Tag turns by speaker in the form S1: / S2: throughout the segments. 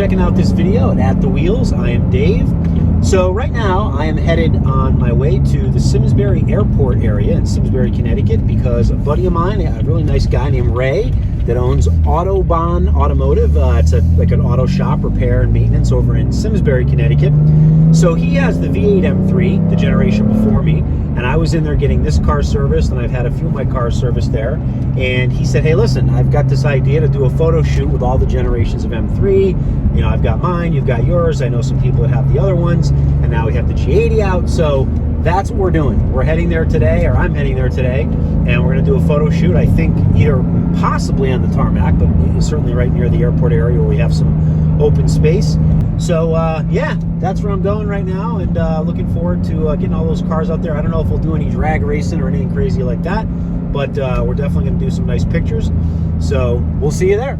S1: checking out this video at The Wheels. I am Dave. So right now I am headed on my way to the Simsbury Airport area in Simsbury, Connecticut, because a buddy of mine, a really nice guy named Ray, that owns Auto Bon Automotive. It's like an auto shop, repair and maintenance over in Simsbury, Connecticut. So he has the V8 M3, the generation before me, and I was in there getting this car serviced, and I've had a few of my cars serviced there. And he said, hey, listen, I've got this idea to do a photo shoot with all the generations of M3. You know, I've got mine, you've got yours. I know some people that have the other ones, and now we have the G80 out. So that's what we're doing. We're heading there today, or I'm heading there today, and we're going to do a photo shoot, I think, either possibly on the tarmac, but certainly right near the airport area where we have some open space. So yeah, that's where I'm going right now, and looking forward to getting all those cars out there. I don't know if we'll do any drag racing or anything crazy like that, but we're definitely going to do some nice pictures. So we'll see you there.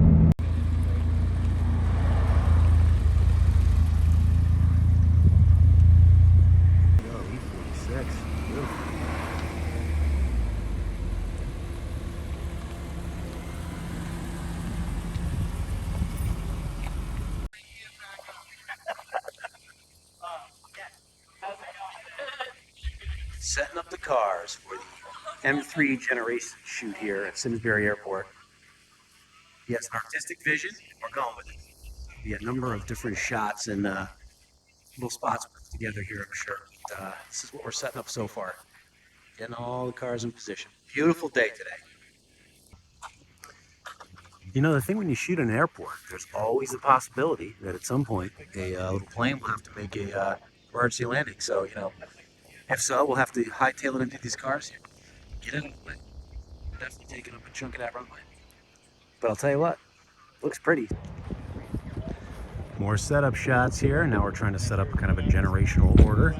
S1: Setting up the cars for the M3 generation shoot here at Simsbury Airport. He has an artistic vision, and we're going with it. Be a number of different shots and little spots put together here, I'm sure. But, this is what we're setting up so far. Getting all the cars in position. Beautiful day today. You know, the thing when you shoot in an airport, there's always the possibility that at some point a little plane will have to make a emergency landing. So, you know, if so, we'll have to hightail it into these cars here. Get in the plane. Definitely taking up a chunk of that runway. But I'll tell you what, looks pretty. More setup shots here. Now we're trying to set up kind of a generational order.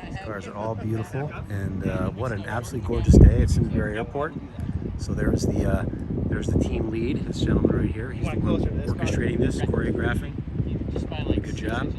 S1: These cars are all beautiful, and what an absolutely gorgeous day at Simsbury Airport. So there's the team lead, this gentleman right here. He's the one orchestrating this, choreographing. Good job.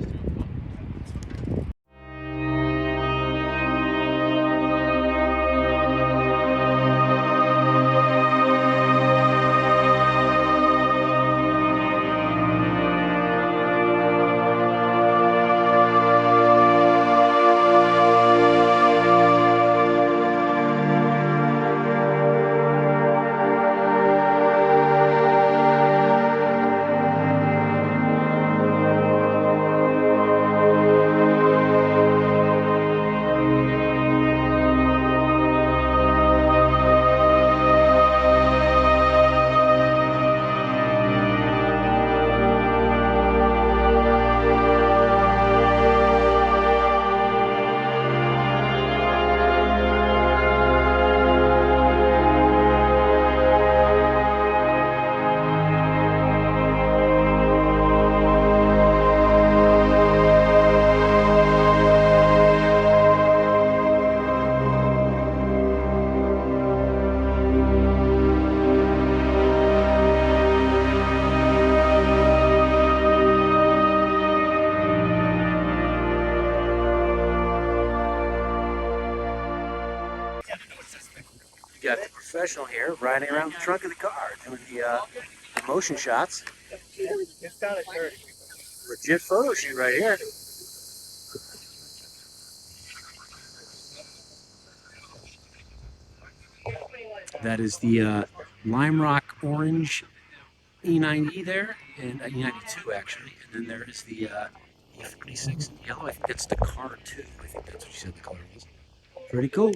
S1: You got the professional here riding around the trunk of the car, doing the motion shots.
S2: It's down at 30.
S1: Legit photo shoot right here. That is the Lime Rock Orange E90 there, and E92 actually, and then there is the E46 in yellow. I think that's the car too. I think that's what you said the color was. Pretty cool.